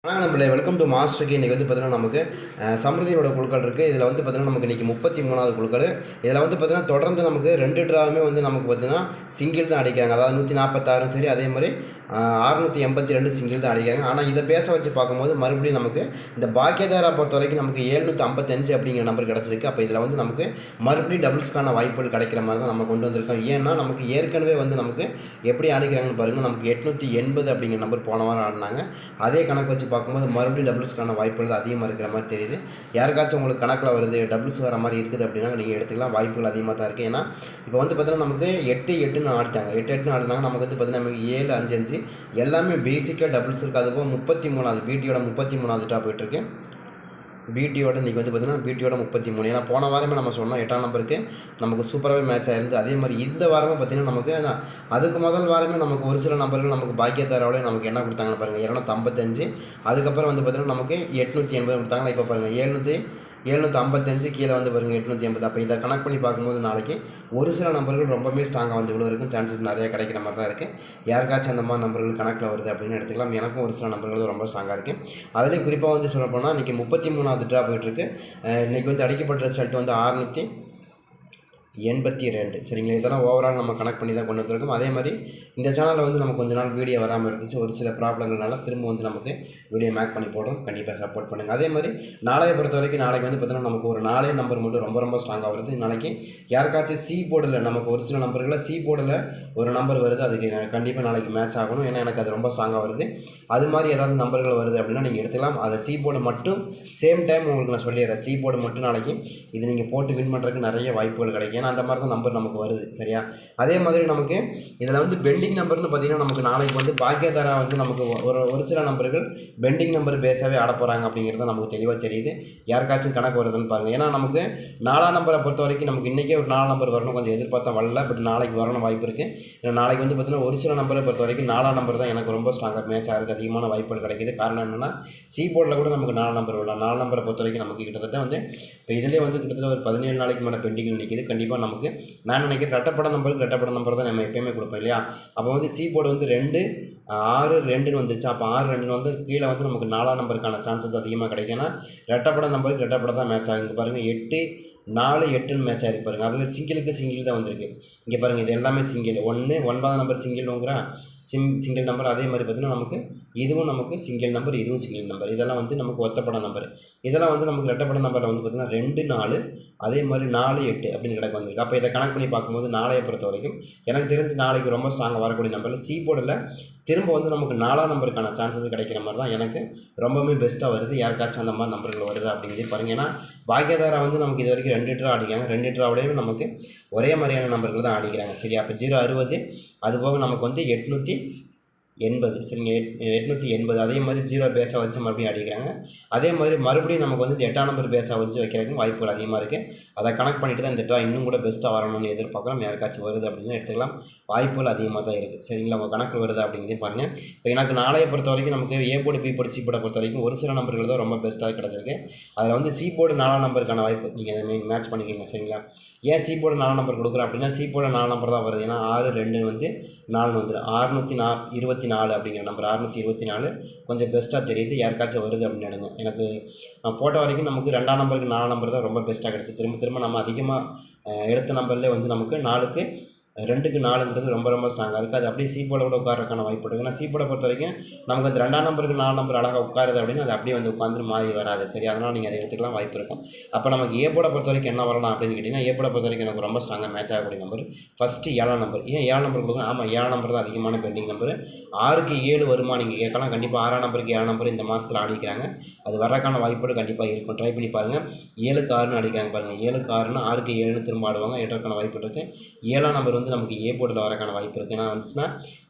நம்மளே welcome to மாஸ்டருக்கு. இன்றைக்கி வந்து பார்த்தீங்கன்னா நமக்கு சமிருதியோட குழுக்கள் இருக்குது. இதில் வந்து பார்த்தீங்கன்னா நமக்கு இன்றைக்கி 33வது குழுக்கள். இதில் வந்து பார்த்தீங்கன்னா தொடர்ந்து நமக்கு 2 ட்ராவுமே வந்து நமக்கு பார்த்தீங்கன்னா சிங்கிள் தான் அடிக்கிறாங்க. அதாவது 146 சரி, அதே மாதிரி 682 சிங்கிள் தான் அடிக்கிறாங்க. ஆனால் இதை பேச வச்சு பார்க்கும்போது மறுபடியும் நமக்கு இந்த பாக்கியதாரா பொறுத்த வரைக்கும் நமக்கு 755 அப்படிங்கிற நம்பர் கிடச்சிருக்கு. அப்போ இதில் வந்து நமக்கு மறுபடியும் டபுள்ஸ்க்கான வாய்ப்புகள் கிடைக்கிற மாதிரி தான் நம்ம கொண்டு வந்திருக்கோம். ஏன்னா நமக்கு ஏற்கனவே வந்து நமக்கு எப்படி அடிக்கிறாங்கன்னு பாருங்கள். நமக்கு 880 அப்படிங்கிற நம்பர் போன வாரம் ஆடினாங்க. அதே கணக்கு வச்சு பார்க்கும்போது மறுபடியும் டபுள்ஸ்க்கான வாய்ப்புகள் அதிகமாக இருக்கிற மாதிரி தெரியுது. யாருக்காச்சும் உங்களுக்கு கணக்கில் வருது, டபுள்ஸ் வர மாதிரி இருக்குது அப்படின்னா நீங்கள் எடுத்துக்கலாம். வாய்ப்புகள் அதிகமாக தான் இருக்குது. ஏன்னா இப்போ வந்து பார்த்தீங்கன்னா நமக்கு 8-8ன்னு ஆடிட்டாங்க. 8-8ன்னு ஆடினாங்க. நமக்கு வந்து பார்த்தீங்கன்னா நமக்கு 7-5-5 எல்லாமே பேசிக்காக டபுள்ஸ் இருக்குது. அதுபோல் 33வது பிடியோட 33வது டாப் போயிட்டுருக்கு. பிடியோட இன்றைக்கி வந்து பார்த்திங்கன்னா பிடியோட 33. ஏன்னா போன வாரமே நம்ம சொன்னோம் 8ஆம் நம்பருக்கு நமக்கு சூப்பராகவே மேட்ச் ஆகிருந்து. அதே மாதிரி இந்த வாரமும் பார்த்திங்கன்னா நமக்கு அதுக்கு முதல் வாரமே நமக்கு ஒரு சில நம்பர்கள் நமக்கு பாக்கியத்தாராவிலே நமக்கு என்ன கொடுத்தாங்கன்னு பாருங்கள், 255. அதுக்கப்புறம் வந்து பார்த்திங்கன்னா நமக்கு 880 கொடுத்தாங்களா. இப்போ பாருங்கள் 755 கீழே வந்து பாருங்கள் 880. அப்போ இதை கனெக்ட் பண்ணி பார்க்கும்போது நாளைக்கு ஒரு சில நம்பர்கள் ரொம்பவே ஸ்ட்ராங்காக வந்து இவ்வளோ இருக்கும் சான்சஸ் நிறையா கிடைக்கிற மாதிரி தான் இருக்குது. யாருக்காச்சும் அந்த மாதிரி நம்பர்கள் கணக்கில் வருது அப்படின்னு எடுத்துக்கலாம். எனக்கும் ஒரு சில நம்பர்கள் ரொம்ப ஸ்ட்ராங்காக இருக்குது. அதுலேயும் குறிப்பாக வந்து சொல்ல போனால் இன்றைக்கி 33வது ட்ரா போயிட்டுருக்கு. இன்றைக்கி வந்து அடிக்கப்பட்ட ரிசல்ட் வந்து 682 சரிங்களா. இதெல்லாம் ஓவரால் நம்ம கனெக்ட் பண்ணி தான் கொண்டு வந்திருக்கோம். அதே மாதிரி இந்த சேனலில் வந்து நம்ம கொஞ்ச நாள் வீடியோ வராமல் இருந்துச்சு. ஒரு சில ப்ராப்ளங்கள்னால திரும்ப வந்து நமக்கு வீடியோ மேக் பண்ணி போடுறோம். கண்டிப்பாக சப்போர்ட் பண்ணுங்கள். அதே மாதிரி நாளையை பொறுத்த வரைக்கும் நாளைக்கு வந்து பார்த்தீங்கன்னா நமக்கு ஒரு 4 நம்பர் மட்டும் ரொம்ப ஸ்ட்ராங்காக வருது. நாளைக்கு யாருக்காச்சும் சி போர்டில் நமக்கு ஒரு சில நம்பர்களில் சி போர்டில் ஒரு நம்பர் வருது. அதுக்கு கண்டிப்பாக நாளைக்கு மேட்ச் ஆகணும். ஏன்னா எனக்கு அது ரொம்ப ஸ்ட்ராங்காக வருது. அது மாதிரி ஏதாவது நம்பர்கள் வருது அப்படின்னா நீங்கள் எடுத்துக்கலாம். அதை சி போர்டு மட்டும் சேம் டைம் உங்களுக்கு நான் சொல்லிடுறேன். சி போர்டு மட்டும் நாளைக்கு இது நீங்கள் போட்டு வின் பண்ணுறதுக்கு நிறைய வாய்ப்புகள் கிடைக்கும். அந்த மாதிரி தான் நம்பர் நமக்கு வருது சரியா. அதே மாதிரி நமக்கு இதில் வந்து பெண்டிங் நம்பர்னு பார்த்தீங்கன்னா நமக்கு நாளைக்கு வந்து பாக்கியதாரா வந்து நமக்கு ஒரு சில நம்பர்கள் பெண்டிங் நம்பர் பேஸாகவே ஆட போகிறாங்க அப்படிங்கிறது நமக்கு தெளிவாக தெரியுது. யாருக்காச்சும் கணக்கு வருதுன்னு பாருங்கள். ஏன்னா நமக்கு 4ஆம் நம்பரை பொறுத்த வரைக்கும் நமக்கு இன்றைக்கே ஒரு 4 நம்பர் வரணும் கொஞ்சம் எதிர்பார்த்தா வரல. பட் நாளைக்கு வரணும் வாய்ப்பு இருக்குது. ஏன்னா நாளைக்கு வந்து பார்த்தீங்கன்னா ஒரு சில நம்பரை பொறுத்த வரைக்கும் 4ஆம் நம்பர் தான் எனக்கு ரொம்ப ஸ்ட்ராங்காக மேட்ச் ஆகிறதுக்கு அதிகமான வாய்ப்புகள் கிடைக்குது. காரணம் என்னென்னா சி போர்டில் கூட நமக்கு 4 நம்பர் வரலாம். 4 நம்பரை பொறுத்த வரைக்கும் நமக்கு கிட்டத்தட்ட வந்து இப்போ இதிலே வந்து கிட்டத்தட்ட ஒரு 17 நாளைக்கு மேலே பெண்டிங்கில் நிற்கிது. கண்டிப்பாக நமக்கு நான் நினைக்கிறேன் ரெட்டப்பட நம்பர் தான் நம்ம எப்போயுமே கொடுப்போம் இல்லையா. அப்போ வந்து சி போர்டு வந்து 2 6 2ன்னு வந்துச்சு. அப்போ 6 2ன்னு வந்து கீழே வந்து நமக்கு 4ஆம் நம்பருக்கான சான்சஸ் அதிகமாக கிடைக்கும். ஏன்னா ரெட்டப்பட நம்பருக்கு ரெட்டப்பட தான் மேட்ச் ஆகுங்க பாருங்கள். 8 4 8ன்னு மேட்ச் ஆகிருக்கு பாருங்கள். அப்போ சிங்கிள் தான் வந்திருக்கு. இங்கே பாருங்கள் இது எல்லாமே சிங்கிள். 9ஆம் நம்பர் சிங்கிள்ங்கிற சிங்கிள் நம்பர். அதே மாதிரி பார்த்திங்கன்னா நமக்கு இதுவும் நமக்கு சிங்கிள் நம்பர், இதுவும் சிங்கிள் நம்பர். இதெல்லாம் வந்து நமக்கு ஒத்தப்பட நம்பர். இதெல்லாம் வந்து நமக்கு ரெட்டப்பட நம்பரில் வந்து பார்த்திங்கன்னா 2 4 அதே மாதிரி 4 8 அப்படின்னு கிடக்கு வந்திருக்கு. அப்போ இதை கனெக்ட் பண்ணி பார்க்கும்போது நாளையை பொறுத்த வரைக்கும் எனக்கு தெரிஞ்சு நாளைக்கு ரொம்ப ஸ்ட்ராங்காக வரக்கூடிய நம்பரில் சி போர்டில் திரும்ப வந்து நமக்கு 4ஆம் நம்பருக்கான சான்சஸ் கிடைக்கிற மாதிரி தான் எனக்கு ரொம்பவுமே பெஸ்ட்டாக வருது. யாருக்காச்சும் அந்த மாதிரி நம்பர்கள் வருது அப்படிங்கிறது பாருங்கள். ஏன்னா பாக்கியதாரா வந்து நமக்கு இது வரைக்கும் 2 ட்ரா ஆடிக்காங்க. 2 ட்ராவோடையும் நமக்கு ஒரே மாதிரியான நம்பர்கள் தான் ஆடிக்கிறாங்க சரி. அப்போ 060 அதுபோக நமக்கு வந்து 880 சரிங்க. 880 அதே மாதிரி 0 பேஸாக வச்சு மறுபடியும் அடிக்கிறாங்க. அதே மாதிரி மறுபடியும் நமக்கு வந்து 8ஆம் நம்பர் பேஸாக வச்சு வைக்கிறதுக்கு வாய்ப்புகள் அதிகமாக இருக்குது. அதை கனெக்ட் பண்ணிவிட்டு தான் இந்த ட்ரா இன்னும் கூட பெஸ்ட்டாக வரணும்னு எதிர்பார்க்கலாம். யாருக்காச்சும் வருது அப்படின்னு எடுத்துக்கலாம். வாய்ப்புகள் அதிகமாக தான் இருக்குது சரிங்களா. உங்கள் கணக்கு வருது அப்படிங்கிறதையும் பாருங்கள். இப்போ எனக்கு நாளையை பொறுத்த வரைக்கும் நமக்கு A board B board C போர்டை பொறுத்த வரைக்கும் ஒரு சில நம்பர்கள் தான் ரொம்ப பெஸ்ட்டாக கிடச்சிருக்கு. அதில் வந்து சி போர்டு 4ஆம் நம்பருக்கான வாய்ப்பு நீங்கள் அதை மேட்ச் பண்ணிக்கோங்க சரிங்களா. ஏன் சி போர்டு 4 நம்பர் கொடுக்குறேன் அப்படின்னா சி போர்டு 4 நம்பர் தான் வருது. ஏன்னா 6 2 வந்து 4 வந்துடும். 624 அப்படிங்கிற நம்பர் 624 கொஞ்சம் பெஸ்ட்டாக தெரியுது. யாருக்காச்சும் வருது அப்படின்னு எடுங்க. எனக்கு நான் போட்ட வரைக்கும் நமக்கு 2ஆம் நம்பருக்கு 4 நம்பர் தான் ரொம்ப பெஸ்ட்டாக கிடச்சி. திரும்ப நம்ம அதிகமாக எடுத்த நம்பர்லேயே வந்து நமக்கு 4க்கு 2க்கு 4ங்கிறது ரொம்ப ஸ்ட்ராங்காக இருக்குது. அது அப்படியே சி போர்டை கூட உட்காரக்கான வாய்ப்பு இருக்குது. ஏன்னா சி போர்டை பொறுத்த வரைக்கும் நமக்கு அந்த 2ஆம் நம்பருக்கு 4 நம்பர் அழகாக உட்காருது அப்படின்னு அது அப்படியே வந்து உட்காந்து மாறி வராது சரி. அதனால் நீங்கள் அதை எடுத்துக்கலாம் வாய்ப்பு இருக்கும். அப்போ நமக்கு ஏ போர்டை பொறுத்த வரைக்கும் என்ன வரலாம் அப்படின்னு கேட்டிங்கன்னா ஏ போர்டை பொறுத்த வரைக்கும் எனக்கு ரொம்ப ஸ்ட்ராங்காக மேட்ச் ஆகக்கூடிய நம்பர் ஃபஸ்ட்டு 7ஆம் நம்பர். ஏன் 7ஆம் நம்பர் கொடுக்கணும்? ஆமாம் 7ஆம் நம்பர் தான் அதிகமான பெண்டிங் நம்பர். 6க்கு 7 வருமா நீங்கள் கேட்கலாம். கண்டிப்பாக 6ஆம் நம்பருக்கு 7ஆம் நம்பர் இந்த மாதத்தில் ஆடிக்கிறாங்க. அது வரக்கான வாய்ப்புகள் கண்டிப்பாக இருக்கும். ட்ரை பண்ணி பாருங்கள். 7க்கு 6ன்னு அடிக்கிறாங்க பாருங்கள். 7க்கு 6ன்னு 6க்கு 7ன்னு திரும்ப ஆடுவாங்க. ஏற்றக்கான வாய்ப்பு இருக்குது. 7ஆம் நம்பர் வந்து நமக்கு ஏ போர்டில் வரக்கான வாய்ப்பு இருக்குது. ஏன்னா வந்துச்சுன்னா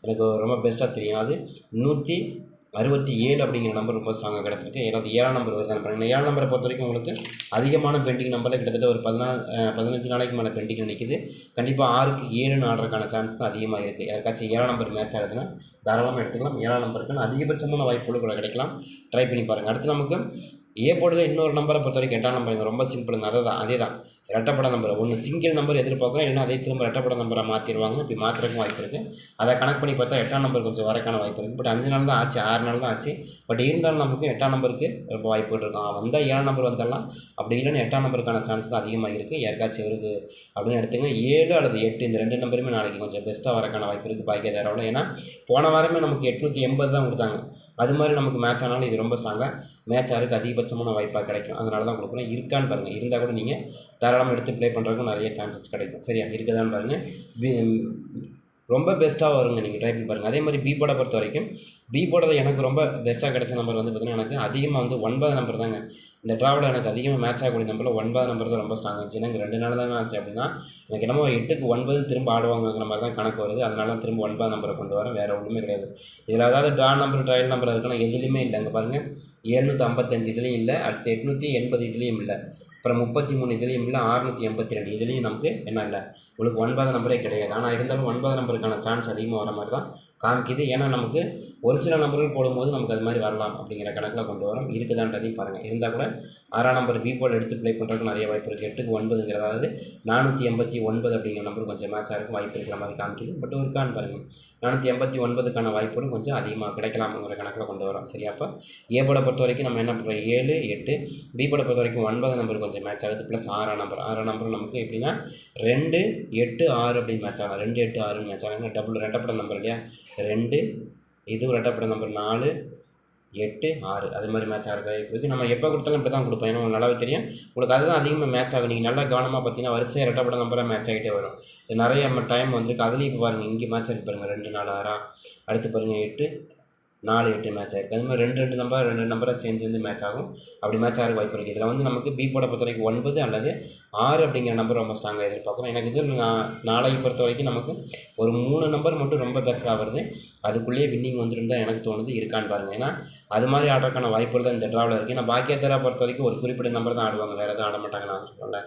எனக்கு ரொம்ப பெஸ்ட்டாக தெரியும். அது 167 அப்படிங்கிற நம்பர் ரொம்ப ஸ்ட்ராங்காக கிடச்சிருக்கு. ஏதாவது 7ஆம் நம்பர் வருது பாருங்கள். 7ஆம் நம்பரை பொறுத்த வரைக்கும் உங்களுக்கு அதிகமான பெண்டிங் நம்பரில் கிட்டத்தட்ட ஒரு 15 நாளைக்கு மேலே பெண்டிங்கில் நிற்கிது. கண்டிப்பாக 6க்கு 7ன்னு ஆடுறதுக்கான சான்ஸ் தான் அதிகமாக இருக்குது. யாருக்காச்சும் 7ஆம் நம்பர் மேட்ச் ஆகுதுன்னா தாராளமாக எடுத்துக்கலாம். 7ஆம் நம்பருக்குன்னு அதிகபட்சமான வாய்ப்புகள் கூட கிடைக்கலாம். ட்ரை பண்ணி பாருங்கள். அடுத்து நமக்கு ஏ போர்டில் இன்னொரு நம்பரை பொறுத்த வரைக்கும் 8ஆம் நம்பருங்க ரொம்ப சிம்பிளுங்க. அதே தான் ரெட்டப்பட நம்பர். ஒன்று சிங்கிள் நம்பர் எதிர்பார்க்குறோம், இல்லைன்னா அதே திரும்ப ரெட்டப்பட நம்பரை மாற்றிடுவாங்க. இப்படி மாற்றுறதுக்கும் வாய்ப்பு இருக்குது. அதை கணக்கு பண்ணி பார்த்தா 8ஆம் நம்பர் கொஞ்சம் வரக்கான வாய்ப்பு இருக்குது. பட் 5 நாள் தான் ஆச்சு, 6 நாள் தான் ஆச்சு. பட் இருந்தாலும் நமக்கு 8ஆம் நம்பருக்கு ரொம்ப வாய்ப்பு இருக்கும். வந்தால் 7ஆம் நம்பர் வந்துடலாம், அப்படி இல்லைன்னா 8ஆம் நம்பருக்கான சான்ஸ் தான் அதிகமாக இருக்குது. யாருக்காச்சும் இவருக்கு அப்படின்னு எடுத்துங்க 7 அல்லது 8 இந்த 2 நம்பருமே நாளைக்கு கொஞ்சம் பெஸ்ட்டாக வரக்கான வாய்ப்பு இருக்குது பாக்கியதாராவில். ஏன்னா போன வாரமே நமக்கு 880 தான் கொடுத்தாங்க. அது மாதிரி நமக்கு மேட்ச் ஆனாலும் இது ரொம்ப ஸ்ட்ராங்காக மேட்ச் ஆகிறதுக்கு அதிகபட்சமான வாய்ப்பாக கிடைக்கும். அதனால தான் கொடுக்குறேன். இருக்கான்னு பாருங்கள். இருந்தால் கூட நீங்கள் தாராளமாக எடுத்து ப்ளே பண்ணுறதுக்கும் நிறைய சான்சஸ் கிடைக்கும். சரியா இருக்குதான்னு பாருங்கள். ரொம்ப பெஸ்ட்டாக வருங்க, நீங்கள் ட்ரை பண்ணி பாருங்கள். அதே மாதிரி பி போர்டை பொறுத்த வரைக்கும் பி போர்டில் எனக்கு ரொம்ப பெஸ்ட்டாக கிடைச்ச நம்பர் வந்து பார்த்திங்கன்னா எனக்கு அதிகமாக வந்து 9 நம்பர் தாங்க. இந்த ட்ராவில் எனக்கு அதிகமாக மேட்ச் ஆகக்கூடிய நம்பரில் 9 நம்பர் தான் ரொம்ப ஸ்ட்ராங் ஆச்சு. எனக்கு 2 நாள் தானே ஆச்சு அப்படின்னா எனக்கு என்னமோ 8க்கு 9 திரும்ப ஆடுவாங்கிற மாதிரி தான் கணக்கு வருது. அதனால தான் திரும்ப 9 நம்பரை கொண்டு வரேன், வேறு ஒன்றுமே கிடையாது. இதில் அதாவது ட்ரா நம்பர் ட்ரையல் நம்பர் இருக்குன்னா எதுலேயுமே இல்லை. அங்கே பாருங்கள் 755 இதுலேயும் இல்லை, அடுத்து 880 இதுலேயும் இல்லை, அப்புறம் 33 இதுலேயும் இல்லை, 682 இதுலேயும் நமக்கு என்ன இல்லை, உங்களுக்கு 9 நம்பரே கிடையாது. ஆனால் இருந்தாலும் 9 நம்பருக்கான சான்ஸ் அதிகமாக வர மாதிரி தான் காமிக்குது. ஏன்னா நமக்கு ஒரு சில நம்பர்கள் போடும்போது நமக்கு அது மாதிரி வரலாம் அப்படிங்கிற கணக்கில் கொண்டு வரோம். இருக்குதான்றதையும் பாருங்கள். இருந்தால் கூட 6ஆம் நம்பர் பி போர்டு எடுத்து ப்ளே பண்ணுறதுக்கு நிறைய வாய்ப்பு இருக்குது. 8க்கு 9ங்கிறது அதாவது 489 அப்படிங்கிற நம்பர் கொஞ்சம் மேட்ச் ஆகிறதுக்கு வாய்ப்பு இருக்கிற மாதிரி காமிக்குது. பட் இருக்கான்னு பாருங்கள். 489க்கான வாய்ப்புகளும் கொஞ்சம் அதிகமாக கிடைக்கலாம்ங்கிற கணக்கில் கொண்டு வரோம். சரி, அப்போ ஏ போர்டை பொறுத்த வரைக்கும் நம்ம என்ன பண்ணுறோம் 7, 8, பி போர்டை பொறுத்த வரைக்கும் 9 நம்பர் கொஞ்சம் மேட்ச் ஆகுது. ப்ளஸ் 6ஆம் நம்பர் நமக்கு எப்படின்னா 2, 8, 6 அப்படின்னு மேட்ச் ஆகலாம். 2, 8, 6 மேட்ச் ஆகலாம். டபுள் ரெட்டப்பட நம்பர் இல்லையா, 2 இதுவும் ரெட்டப்பட நம்பர் 4, 8, 6 அது மாதிரி மேட்ச் ஆகிற இருக்குது. நம்ம எப்போ கொடுத்தாலும் இப்படி தான் கொடுப்போம். ஏன்னா உங்களுக்கு நல்லாவே தெரியும். உங்களுக்கு அதுதான் அதிகமாக மேட்ச் ஆகும். நீங்கள் நல்லா கவனமாக பார்த்தீங்கன்னா வரிசையாக ரெட்டப்பட நம்பராக மேட்ச் ஆகிட்டே வரும். இது நிறைய டைம் வந்துருக்கு. அதுலேயும் இப்போ பாருங்கள் இங்கே மேட்ச் ஆகி பாருங்கள் 2, 4, 6 அடுத்து பாருங்கள் 8, 4, 8 மேட்ச் ஆகிருக்கு. அது மாதிரி 2 நம்பராக சேர்ந்து மேட்ச் ஆகும். அப்படி மேட்ச் ஆகிற வாய்ப்பு இருக்குது. இதில் வந்து நமக்கு பி போர்டை பொறுத்த வரைக்கும் 9 அல்லது 6 அப்படிங்கிற நம்பர் ரொம்ப ஸ்ட்ராங்காக எதிர்பார்க்குறோம். எனக்கு இது நாளைக்கு பொறுத்த வரைக்கும் நமக்கு ஒரு 3 நம்பர் மட்டும் ரொம்ப பெஸ்ட்டாக வருது. அதுக்குள்ளேயே வின்னிங் வந்துடும் தான் எனக்கு தோணுது. இருக்கான்னு பாருங்கள். ஏன்னா அது மாதிரி ஆடுறதுக்கான வாய்ப்புகள் தான் இந்த ட்ராவில் இருக்குது. ஏன்னா பாக்கியதாரா பொறுத்த வரைக்கும் ஒரு குறிப்பிட்ட நம்பர் தான் ஆடுவாங்க, வேறு எதுவும் ஆட மாட்டாங்க. நான் சொல்கிறேன்ல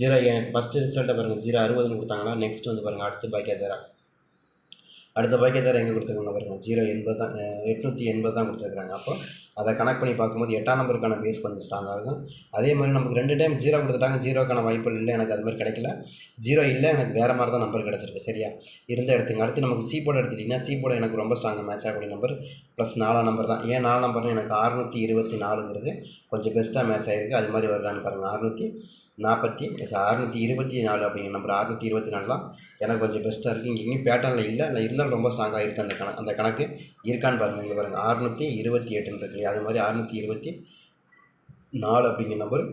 0 ஃபஸ்ட்டு ரிசல்ட்டை பாருங்கள் 060 கொடுத்தாங்களா. நெக்ஸ்ட் வந்து பாருங்கள் அடுத்த பாக்கியதாரா எங்கே கொடுத்துருக்காங்க பாருங்கள் 080 தான் 880 தான் கொடுத்துருக்குறாங்க. அப்போ அதை கனெக்ட் பண்ணி பார்க்கும்போது 8ஆம் நம்பருக்கான பேஸ் கொஞ்சம் ஸ்ட்ராங்காக இருக்கும். அதே மாதிரி நமக்கு 2 டைம் 0 கொடுத்துட்டாங்க. 0க்கான வாய்ப்புகள் இல்லை, எனக்கு அது மாதிரி கிடைக்கல. 0 இல்லை, எனக்கு வேறு மாதிரி தான் நம்பர் கிடச்சிருக்கு. சரியா இருந்த எடுத்துங்க. அடுத்து நமக்கு சி போர்டு எடுத்துட்டிங்கன்னா சி போர்டு எனக்கு ரொம்ப ஸ்ட்ராங்காக மேட்ச் ஆகக்கூடிய நம்பர் ப்ளஸ் 4ஆம் நம்பர் தான். ஏன் 4ஆம் நம்பர்னு எனக்கு 624ங்கிறது கொஞ்சம் பெஸ்ட்டாக மேட்ச் ஆகிருக்கு. அது மாதிரி வருதான்னு பாருங்கள். 624 அப்படிங்கிற நம்பர் 624 தான் எனக்கு கொஞ்சம் பெஸ்ட்டாக இருக்குது. இங்கேயும் பேட்டர்னில் இல்லை இருந்தாலும் ரொம்ப ஸ்ட்ராங்காக இருக்குது. அந்த கணக்கு இருக்கான்னு பாருங்கள். இங்கே பாருங்கள் 628 இருக்கு இல்லையா, அது மாதிரி 624 அப்படிங்கிற நம்பர்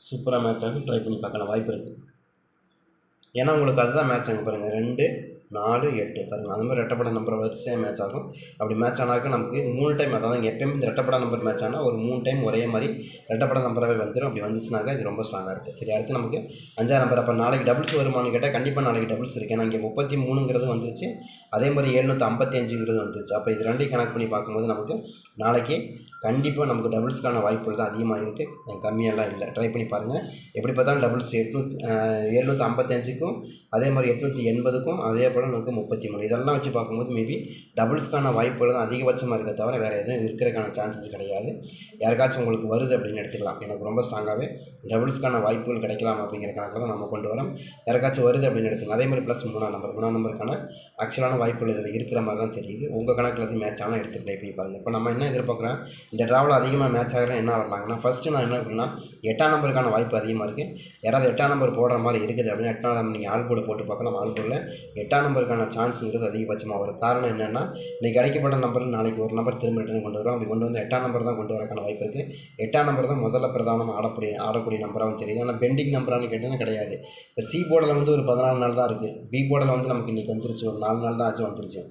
சூப்பராக மேட்ச் ஆகும். ட்ரை பண்ணி பார்க்கலாம், வாய்ப்பு இருக்குது. ஏன்னா உங்களுக்கு அதுதான் மேட்ச் ஆகும் பாருங்கள் 2, 4, 8 பாருங்கள். அந்த மாதிரி ரெட்டப்பட நம்பரை வரிசையாக மேட்ச் ஆகும். அப்படி மேட்ச் ஆனாக்க நமக்கு 3 டைம், அதாவது இங்கே எப்போயுமே இந்த ரெட்டப்பட நம்பர் மேட்ச் ஆனால் ஒரு 3 டைம் ஒரே மாதிரி ரெட்டப்பட நம்பராகவே வந்துடும். அப்படி வந்துச்சுனாக்கா இது ரொம்ப ஸ்ட்ராங்காக இருக்குது. சரி, அடுத்து நமக்கு 5ஆம் நம்பர். அப்போ நாளைக்கு டபுள்ஸ் வருமானு கேட்டால் கண்டிப்பாக நாளைக்கு டபுள்ஸ் இருக்குது. ஏன்னா இங்கே 33ங்கிறது வந்துருச்சு, அதே மாதிரி 755ங்கிறது வந்துருச்சு. அப்போ இது ரெண்டையும் கனெக்ட் பண்ணி பார்க்கும்போது நமக்கு நாளைக்கு கண்டிப்பாக நமக்கு டபுள்ஸ்க்கான வாய்ப்புகள் தான் அதிகமாக இருக்குது, கம்மியெல்லாம் இல்லை. ட்ரை பண்ணி பாருங்கள். எப்படி பார்த்தாலும் டபுள்ஸ் 755க்கும் அதே மாதிரி 880க்கும் அதே போல் நமக்கு 33 இதெல்லாம் வச்சு பார்க்கும்போது மேபி டபுள்ஸ்க்கான வாய்ப்புகள் தான் அதிகபட்சமாக இருக்க தவிர வேறு எதுவும் இருக்கிறதுக்கான சான்சஸ் கிடையாது. யாருக்காச்சும் உங்களுக்கு வருது அப்படின்னு எடுத்துக்கலாம். எனக்கு ரொம்ப ஸ்ட்ராங்காகவே டபுள்ஸ்க்கான வாய்ப்புகள் கிடைக்கலாம் அப்படிங்கிற கணக்கில் தான் நம்ம கொண்டு வரோம். யாருக்காச்சும் வருது அப்படின்னு எடுத்துக்கலாம். அதே மாதிரி ப்ளஸ் 3ஆம் நம்பருக்கான ஆக்சுவலான வாய்ப்புகள் இதில் இருக்கிற மாதிரி தான் தெரியுது. உங்கள் கணக்கில் எது மேட்ச் ஆனால் எடுத்து ப்ளே பண்ணி பாருங்கள். இப்போ நம்ம என்ன எதிர்பார்க்குறோம், இந்த ட்ராவில் அதிகமாக மேட்ச் ஆகிறேன் என்ன வரலாங்கன்னா, ஃபஸ்ட்டு நான் என்ன பண்ணா 8ஆம் நம்பருக்கான வாய்ப்பு அதிகமாக இருக்குது. யாராவது 8ஆம் நம்பர் போடுற மாதிரி இருக்குது அப்படின்னா 8ஆம் நம்பர் நீங்கள் ஆள் போட்டு பார்க்கலாம். ஆள் போர்டில் 8ஆம் நம்பருக்கான சான்ஸுங்கிறது அதிகபட்சமாக வரும். காரணம் என்னென்னா இன்றைக்கி கிடைக்கப்பட்ட நம்பரில் நாளைக்கு ஒரு நம்பர் திரும்ப ரிட்டர்ன் கொண்டு வரும். அப்படி கொண்டு வந்து 8ஆம் நம்பர் தான் கொண்டு வரக்கான வாய்ப்பு இருக்குது. 8ஆம் நம்பர் தான் முதல்ல பிரதானம் ஆடக்கூடிய நம்பராகவும் தெரியுது. ஆனால் பெண்டிங் நம்பரானு கேட்டிங்கன்னா கிடையாது. இப்போ சி போர்டில் வந்து ஒரு 14 நாள் தான் இருக்குது. பி போர்டில் வந்து நமக்கு இன்றைக்கி வந்துருச்சு, ஒரு 4 நாள் தான் ஆச்சு வந்துருச்சு.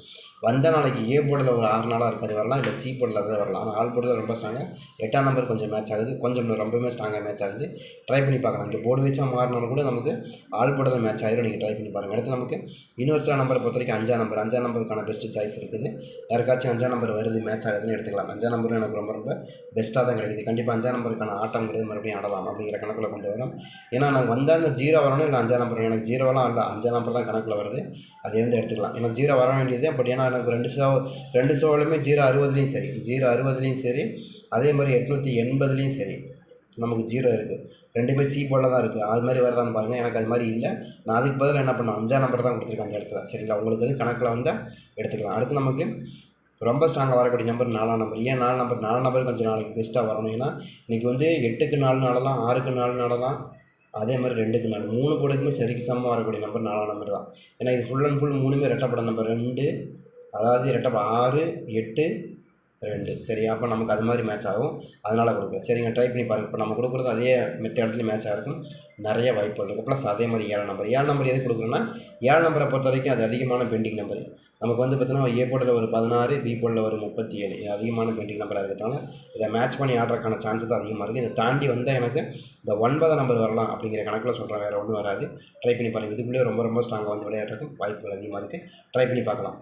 வந்த நாளைக்கு ஏ போர்டில் ஒரு 6 நாளாக இருக்குது, அது வரலாம். இல்லை சி போர்டில் தான் வரலாம். ஆனால் ஆல் போர்டில் ரொம்ப ஸ்ட்ராங்காக 8ஆம் நம்பர் கொஞ்சம் மேட்ச் ஆகுது, கொஞ்சம் ரொம்பவே ஸ்ட்ராங்காக மேட்ச் ஆகுது. ட்ரை பண்ணி பார்க்கலாம். இங்கே போர்டு வச்சா மாறினாலும் கூட நமக்கு ஆல் போர்டில் மேட்ச் ஆகிடும். நீங்கள் ட்ரை பண்ணி பாருங்கள். அடுத்து நமக்கு யூனிவர்சல் நம்பரை பொறுத்த வரைக்கும் 5ஆம் நம்பருக்கான பெஸ்ட்டு சாய்ஸ் இருக்குது. யாருக்காச்சும் 5ஆம் நம்பர் வருது மேட்ச் ஆகுதுன்னு எடுத்துக்கலாம். 5ஆம் நம்பரும் எனக்கு ரொம்ப பெஸ்ட்டாக தான் கிடைக்குது. கண்டிப்பாக 5ஆம் நம்பருக்கான ஆட்டங்கிறது மறுபடியும் ஆடலாம் அப்படிங்கிற கணக்கில் கொண்டு வரோம். ஏன்னா நான் வந்தால் அந்த 0 வரணும், இல்லை 5ஆம் நம்பர் எனக்கு 0வெல்லாம் இல்லை, 5ஆம் நம்பர் தான் கணக்கில் வருது. அது எடுத்துக்கலாம். ஏன்னா 0 வர வேண்டியது. பட் ஏன்னா எனக்கு 2 ஷோவிலுமே 060லையும் சரி 060லையும் சரி அதே மாதிரி 880லையும் சரி நமக்கு 0 இருக்குது. ரெண்டுமே சி போல தான் இருக்குது. அது மாதிரி வருதான்னு பாருங்கள். எனக்கு அது மாதிரி இல்லை. நான் அதுக்கு பதிலாக என்ன பண்ணேன், 5ஆம் நம்பர் தான் கொடுத்துருக்கேன் அந்த இடத்துல. சரிங்களா, உங்களுக்கு வந்து கணக்கில் வந்தால் எடுத்துக்கலாம். அடுத்து நமக்கு ரொம்ப ஸ்ட்ராங்காக வரக்கூடிய நம்பர் 4ஆம் நம்பர். ஏன் 4 நம்பர்? 4 நம்பர் கொஞ்சம் நாளைக்கு பெஸ்ட்டாக வரணும். ஏன்னா இன்றைக்கி வந்து 8க்கு 4 ஆடலாம், 6க்கு 4 ஆடலாம், அதே மாதிரி 2க்கு 4 3 போர்டுக்குமே சரிக்கு சமமாக வரக்கூடிய நம்பர் 4ஆம் நம்பர் தான். ஏன்னா இது ஃபுல் அண்ட் ஃபுல் 3மே ரெட்டப்பட நம்பர் 2, அதாவது ரெட்டப்பட 6, 8, 2. சரி, அப்போ நமக்கு அது மாதிரி மேட்ச் ஆகும். அதனால் கொடுக்குறேன். சரிங்க, ட்ரை பண்ணி பாருங்கள். இப்போ நம்ம கொடுக்குறது அதே மெத்தட்லேயும் மேட்ச் ஆகிருக்கும், நிறைய வாய்ப்புகள் இருக்குது. ப்ளஸ் அதே மாதிரி 7 நம்பர். 7 நம்பர் எது கொடுக்குறோன்னா 7 நம்பரை பொறுத்த வரைக்கும் அது அதிகமான பெண்டிங் நம்பர். நமக்கு வந்து பார்த்தீங்கன்னா ஏ போர்டில் ஒரு 16, பி போர்டில் ஒரு 37. இது அதிகமான பெண்டிங் நம்பராக இருக்கிறதுனால இதை மேட்ச் பண்ணி ஆடுறதுக்கான சான்ஸ் தான் அதிகமாக இருக்குது. இதை தாண்டி வந்தால் எனக்கு இந்த 9ஆம் நம்பர் வரலாம் அப்படிங்கிற கணக்கில் சொல்கிறேன், வேறு ஒன்றும் வராது. ட்ரை பண்ணி பாருங்கள். இதுக்குள்ளேயே ரொம்ப ரொம்ப ஸ்ட்ராங்காக வந்து விளையாடுறதுக்கு வாய்ப்புகள் அதிகமாக இருக்குது. ட்ரை பண்ணி பார்க்கலாம்.